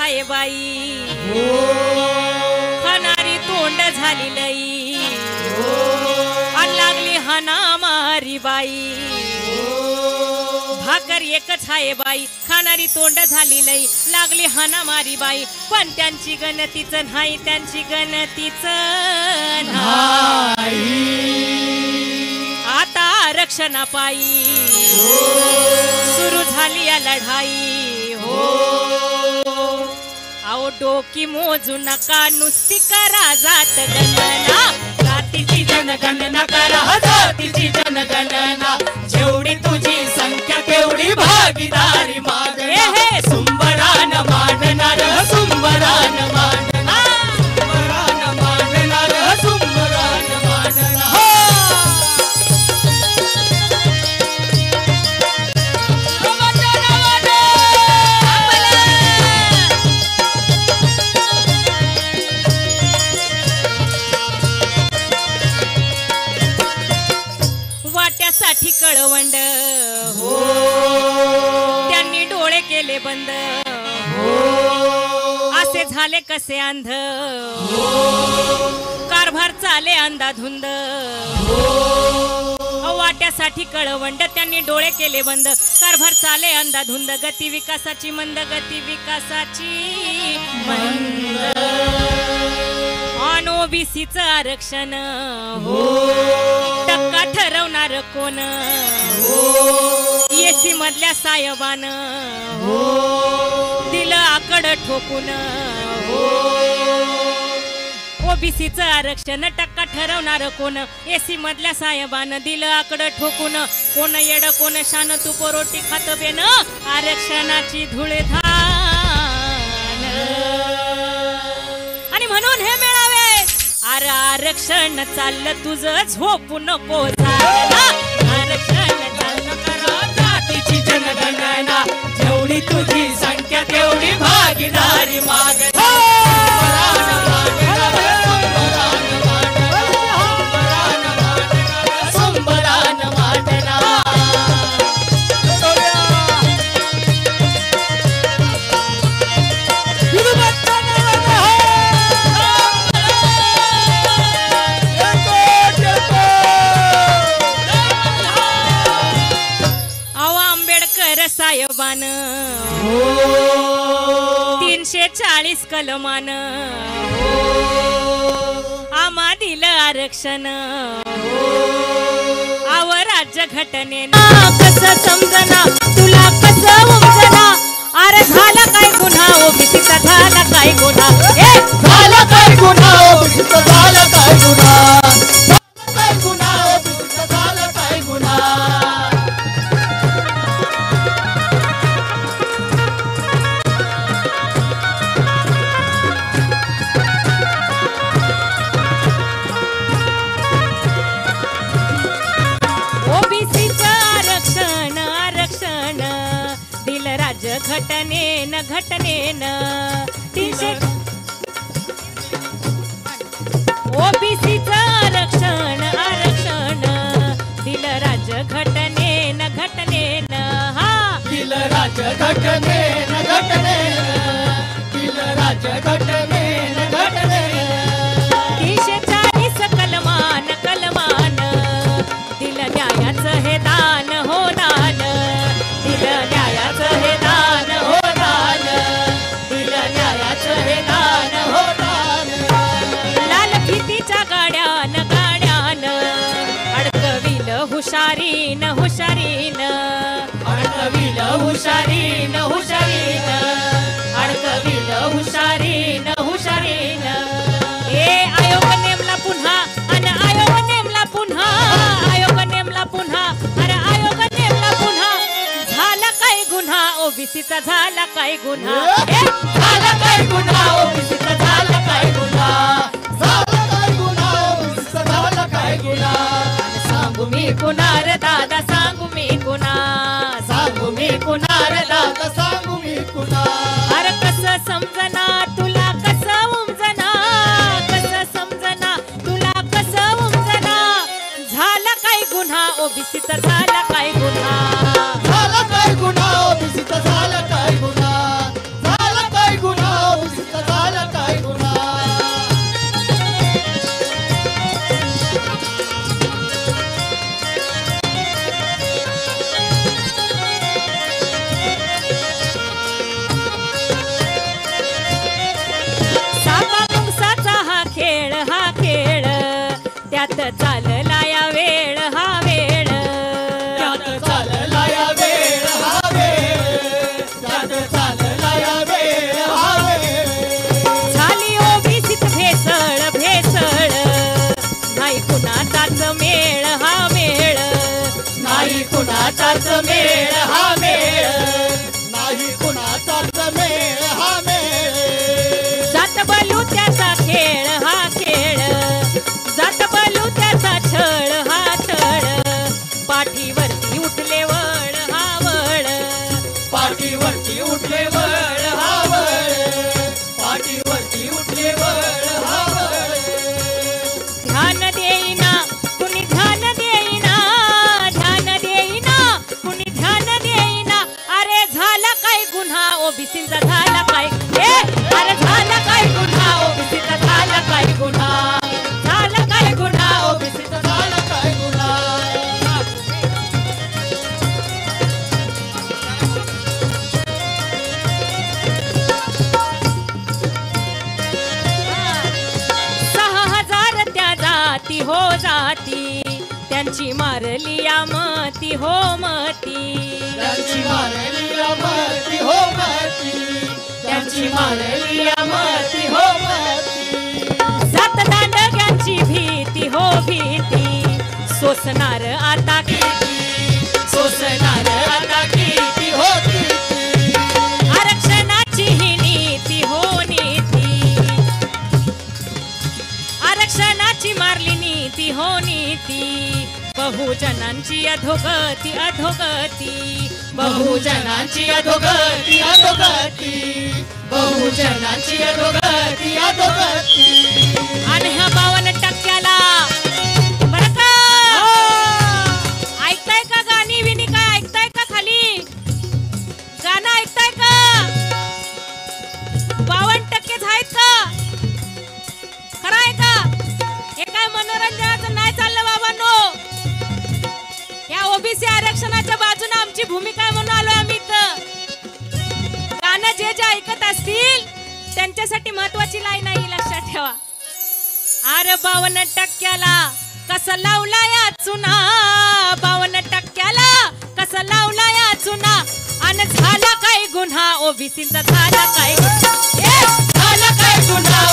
छाये बाई खाणारी तोंड झाली लई आणि लागली हाना मारी बाई भाकर एकच आहे बाई खाणारी तोंड झाली लई लागली हाना मारी बाई पण त्यांची गणतीच नाही त्यांची गणतीच नाही आता आरक्षणापायी सुरू झाली या लढाई हो आओ डोकी मोजू नका नुसती करा जात गणना जातीची जनगणना करा जातीची जनगणना जेवढी तुझी संख्या तेवढी भागीदारी मागणा हे सुंबरान मांडणार सुंबरान मांडणार सुंबरान मांडणार सुंबरान मांडणार वाट्यासाठी कळवंड हो त्यांनी डोळे केले बंद हो असे झाले कसे अंध हो कारभार चाले अंधाधुंद हो वाट्यासाठी कळवंड त्यांनी डोळे केले बंद कारभार चाले अंधाधुंद गती विकासाची मंद गती विकासाची मंद ओबीसीचं आरक्षण हो टक्का ठरवणार कोण हो एसी मधल्या साहेबान हो दिलं आकड ठोकून हो ओबीसीचं आरक्षण टक्का ठरवणार कोण एसी मधल्या साहेबान दिलं आकड ठोकून कोण येड कोण शान तू परोटी खात बेन आरक्षणाची धुळधान आणि म्हणून हे मेळावे अरे आरक्षण चाललं तुझं झोपू नको आरक्षण चाललं करा जातीची जनगणना जेवढी तुझी संख्या तेवढी भागीदारी मागणा साहेबान 340 कलमान आम्हा दिलं आरक्षण आव राज्य घटनेनं कसं समजना तुला कसं उमजना अरे झाला काय गुन्हा ओबीसीचा झाला काय गुन्हा झाला काय गुन्हा ओबीसीचा झाला काय गुन्हा काय गुन्हा ओबीसीचा झाला काय गुन्हा घटनेनं घटनेनं 300 ओबीसीचं आरक्षण आरक्षण दिलं राज्य घटनेनं घटनेनं हा दिलं राज्य घटनेनं घटनेनं दिलं राज्य घटनेनं घटनेनं 340 कलमान कलमान दिलं न्यायाचं हे दान हो दान दिलं न्यायाचं हे दान हो दान दिलं न्यायाचं हे दान हो दान लाल फितीच्या गाड्यान गाड्यान अडकविल हुशारीन हुशारीन अडकविल हुशारीन हुशारीन अडकविल हुशारीन हुशारीन ए आयोग नेमला पुन्हा आणि आयोग नेमला पुन्हा आयोग नेमला पुन्हा अरे आयोग नेमला पुन्हा झाला काय गुन्हा ओबीसीचा झाला काय गुन्हा झाला काय गुन्हा ओबीसीचा झाला काय गुन्हा झाला काय गुन्हा ओबीसीचा झाला काय गुन्हा सांगू मी कुणार दादा सांगू मी कुणा सांगू मी कुणार दादा सांगू मी कुणा अरे कसं समजना तुला कसं उमजना कसं समजना तुला कसं उमजना झाला काय गुन्हा ओबीसीचा झाला काय गुन्हा झाला काय गुन्हा ओबीसीचा झाला काय गुन्हा झाला काय गुन्हा त्यात चालला या वेळ हा वेळ, त्यात चालला या वेळ हा वेळ, त्यात चालला या वेळ हा वेळ. झाली ओबीसीत भेसळ भेसळ, नाही कुणाचाच मेळ हा मेळ, नाही कुणाचाच मेळ हा मेळ, नाही कुणाचाच मेळ हा मेळ. जात बलू त्याचा खेळ हा खेळ, जात बलू त्याचा छळ हा छळ, पाठीवरती उठले वळ हा वळ, पाठीवरती उठले वळ हा वळ, पाठीवरती उठले वळ हा वळ. ध्यान देईना कुणी ध्यान देईना, ध्यान देईना कुणी ध्यान देईना. अरे झाला काय गुन्हा ओबीसीचा झाला काय, अरे झाला काय गुन्हा ओबीसीचा झाला काय गुन्हा, झाला काय गुन्हा ओबीसीचा झाला काय गुन्हा. जाती हो जाती, त्यांची मारली या मती हो मती, त्यांची मारली या मती हो मती, त्यांची मारली या मती हो मती. सात दांडग्यांची भीती हो भीती, सोसणार आता किती, सोसणार आता किती हो किती. आरक्षणाची ही नीती हो नीती, आरक्षणाची मारली नीती हो नीती. बहुजनांची अधोगती अधोगती, बहुजनांची अधोगती अधोगती, बहुजनांची अधोगती अधोगती. आणि ह्या 52% बरं का, ऐकताय का गाणी विनी काय ऐकताय का, खाली गाणं ऐकताय का, 52% आहेत का, खरं आहे का. हे काय मनोरंजनाचं नाही चाललं बाबांनो. या ओबीसी आरक्षणाच्या बाजूने आमची भूमिका आहे म्हणून आलोय आम्ही इथं. गाणं जे जे ऐकत असतील त्यांच्यासाठी महत्वाची लाईन आहे, लक्षात ठेवा. अरे 52% कसा लावला या चुना, 52% कसा लावला या चुना. आणि झाला काय गुन्हा ओबीसीचा झाला काय गुन्हा, झाला काय गुन्हा.